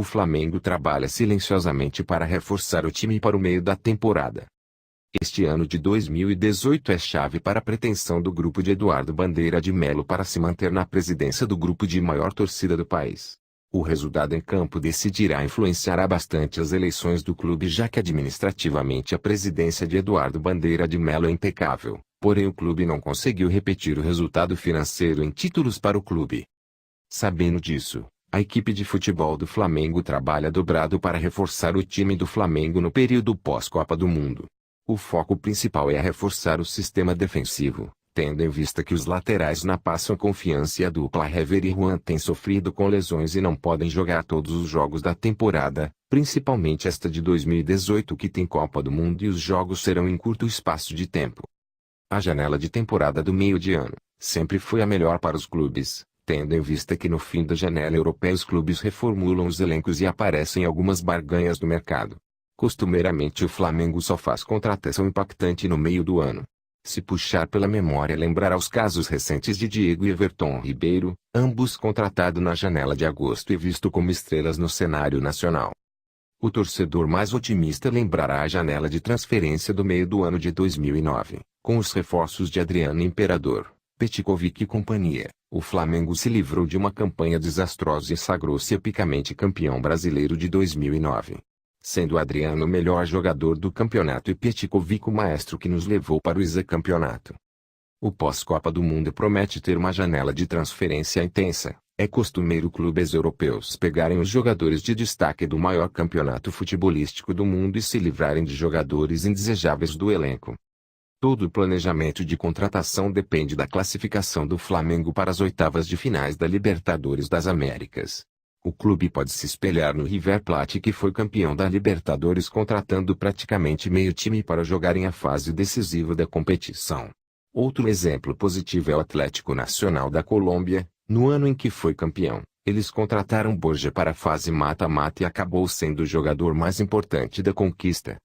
O Flamengo trabalha silenciosamente para reforçar o time para o meio da temporada. Este ano de 2018 é chave para a pretensão do grupo de Eduardo Bandeira de Melo para se manter na presidência do grupo de maior torcida do país. O resultado em campo decidirá e influenciará bastante as eleições do clube, já que administrativamente a presidência de Eduardo Bandeira de Melo é impecável, porém o clube não conseguiu repetir o resultado financeiro em títulos para o clube. Sabendo disso, a equipe de futebol do Flamengo trabalha dobrado para reforçar o time do Flamengo no período pós-Copa do Mundo. O foco principal é reforçar o sistema defensivo, tendo em vista que os laterais não passam confiança e a dupla Hever e Juan têm sofrido com lesões e não podem jogar todos os jogos da temporada, principalmente esta de 2018 que tem Copa do Mundo e os jogos serão em curto espaço de tempo. A janela de temporada do meio de ano sempre foi a melhor para os clubes, tendo em vista que no fim da janela europeia os clubes reformulam os elencos e aparecem algumas barganhas no mercado. Costumeiramente o Flamengo só faz contratação impactante no meio do ano. Se puxar pela memória lembrará os casos recentes de Diego e Everton Ribeiro, ambos contratados na janela de agosto e visto como estrelas no cenário nacional. O torcedor mais otimista lembrará a janela de transferência do meio do ano de 2009, com os reforços de Adriano Imperador, Petkovic e companhia. O Flamengo se livrou de uma campanha desastrosa e sagrou-se epicamente campeão brasileiro de 2009. Sendo Adriano o melhor jogador do campeonato e Petkovic o maestro que nos levou para o hexacampeonato. O pós-Copa do Mundo promete ter uma janela de transferência intensa. É costumeiro clubes europeus pegarem os jogadores de destaque do maior campeonato futebolístico do mundo e se livrarem de jogadores indesejáveis do elenco. Todo o planejamento de contratação depende da classificação do Flamengo para as oitavas de finais da Libertadores das Américas. O clube pode se espelhar no River Plate que foi campeão da Libertadores contratando praticamente meio time para jogarem a fase decisiva da competição. Outro exemplo positivo é o Atlético Nacional da Colômbia, no ano em que foi campeão. Eles contrataram Borja para a fase mata-mata e acabou sendo o jogador mais importante da conquista.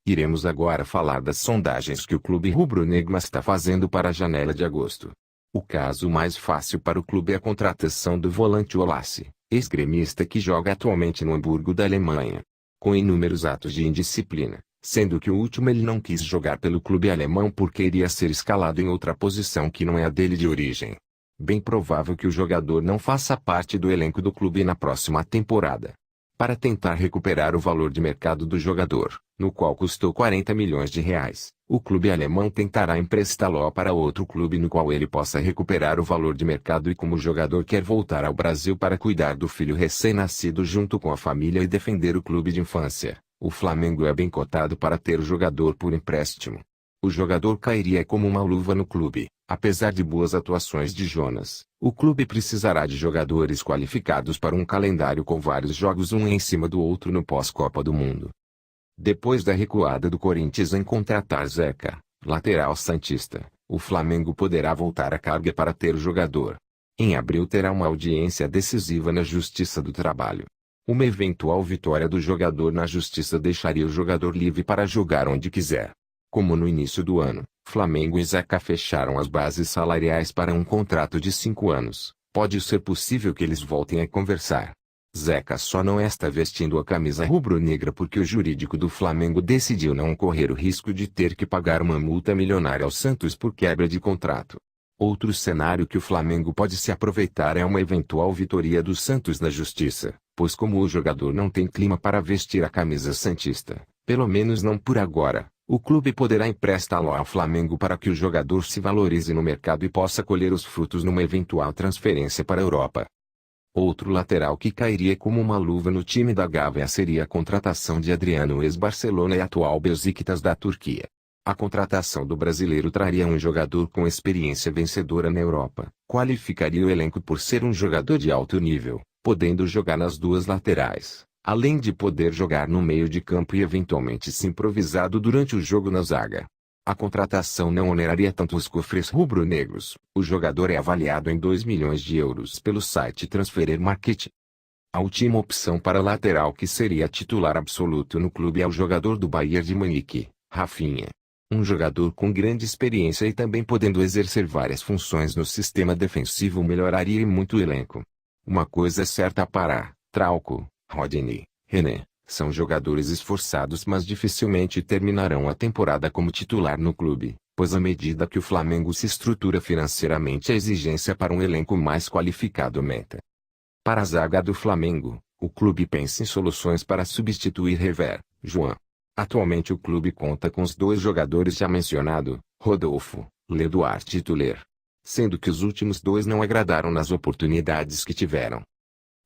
Iremos agora falar das sondagens que o clube rubro-negro está fazendo para a janela de agosto. O caso mais fácil para o clube é a contratação do volante Olace, ex-gremista que joga atualmente no Hamburgo da Alemanha. Com inúmeros atos de indisciplina, sendo que o último ele não quis jogar pelo clube alemão porque iria ser escalado em outra posição que não é a dele de origem. Bem provável que o jogador não faça parte do elenco do clube na próxima temporada. Para tentar recuperar o valor de mercado do jogador, no qual custou 40 milhões de reais, o clube alemão tentará emprestá-lo para outro clube no qual ele possa recuperar o valor de mercado e como o jogador quer voltar ao Brasil para cuidar do filho recém-nascido junto com a família e defender o clube de infância, o Flamengo é bem cotado para ter o jogador por empréstimo. O jogador cairia como uma luva no clube. Apesar de boas atuações de Jonas, o clube precisará de jogadores qualificados para um calendário com vários jogos um em cima do outro no pós-Copa do Mundo. Depois da recuada do Corinthians em contratar Zeca, lateral santista, o Flamengo poderá voltar à carga para ter o jogador. Em abril terá uma audiência decisiva na Justiça do Trabalho. Uma eventual vitória do jogador na Justiça deixaria o jogador livre para jogar onde quiser. Como no início do ano, Flamengo e Zeca fecharam as bases salariais para um contrato de 5 anos, pode ser possível que eles voltem a conversar. Zeca só não está vestindo a camisa rubro-negra porque o jurídico do Flamengo decidiu não correr o risco de ter que pagar uma multa milionária ao Santos por quebra de contrato. Outro cenário que o Flamengo pode se aproveitar é uma eventual vitória do Santos na Justiça, pois como o jogador não tem clima para vestir a camisa santista, pelo menos não por agora. O clube poderá emprestá-lo ao Flamengo para que o jogador se valorize no mercado e possa colher os frutos numa eventual transferência para a Europa. Outro lateral que cairia como uma luva no time da Gávea seria a contratação de Adriano, ex-Barcelona e atual Beşiktaş da Turquia. A contratação do brasileiro traria um jogador com experiência vencedora na Europa, qualificaria o elenco por ser um jogador de alto nível, podendo jogar nas duas laterais, além de poder jogar no meio de campo e eventualmente se improvisado durante o jogo na zaga. A contratação não oneraria tanto os cofres rubro-negros. O jogador é avaliado em 2 milhões de euros pelo site Transfer Market. A última opção para lateral que seria titular absoluto no clube é o jogador do Bayern de Munique, Rafinha. Um jogador com grande experiência e também podendo exercer várias funções no sistema defensivo melhoraria muito o elenco. Uma coisa é certa para Trauco, Rodinei, René, são jogadores esforçados mas dificilmente terminarão a temporada como titular no clube, pois à medida que o Flamengo se estrutura financeiramente a exigência para um elenco mais qualificado aumenta. Para a zaga do Flamengo, o clube pensa em soluções para substituir Hever, João. Atualmente o clube conta com os dois jogadores já mencionados, Rodolfo, Leduarte e Tuller. Sendo que os últimos dois não agradaram nas oportunidades que tiveram.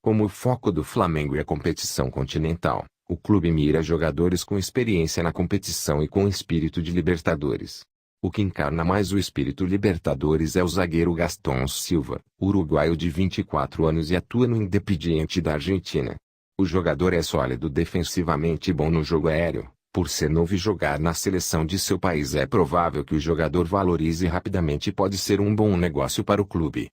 Como o foco do Flamengo é a competição continental, o clube mira jogadores com experiência na competição e com espírito de Libertadores. O que encarna mais o espírito Libertadores é o zagueiro Gastón Silva, uruguaio de 24 anos e atua no Independiente da Argentina. O jogador é sólido defensivamente e bom no jogo aéreo. Por ser novo e jogar na seleção de seu país é provável que o jogador valorize rapidamente e pode ser um bom negócio para o clube.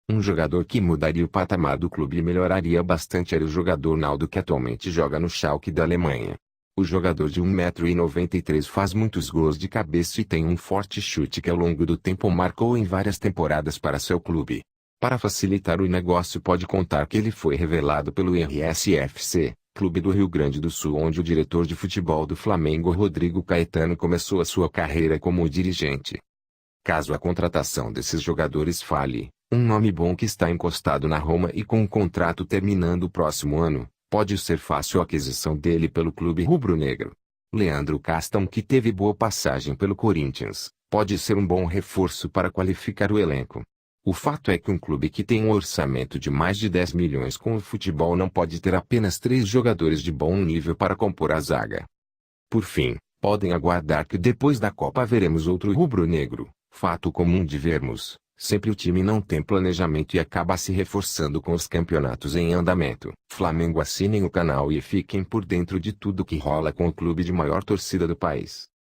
Um jogador que mudaria o patamar do clube e melhoraria bastante era o jogador Naldo que atualmente joga no Schalke da Alemanha. O jogador de 1,93 m faz muitos gols de cabeça e tem um forte chute que ao longo do tempo marcou em várias temporadas para seu clube. Para facilitar o negócio pode contar que ele foi revelado pelo RSFC, clube do Rio Grande do Sul onde o diretor de futebol do Flamengo Rodrigo Caetano começou a sua carreira como dirigente. Caso a contratação desses jogadores falhe, um nome bom que está encostado na Roma e com o contrato terminando o próximo ano, pode ser fácil a aquisição dele pelo clube rubro-negro. Leandro Castão que teve boa passagem pelo Corinthians, pode ser um bom reforço para qualificar o elenco. O fato é que um clube que tem um orçamento de mais de 10 milhões com o futebol não pode ter apenas 3 jogadores de bom nível para compor a zaga. Por fim, podem aguardar que depois da Copa veremos outro rubro-negro, fato comum de vermos. Sempre o time não tem planejamento e acaba se reforçando com os campeonatos em andamento. Flamengo, assinem o canal e fiquem por dentro de tudo que rola com o clube de maior torcida do país.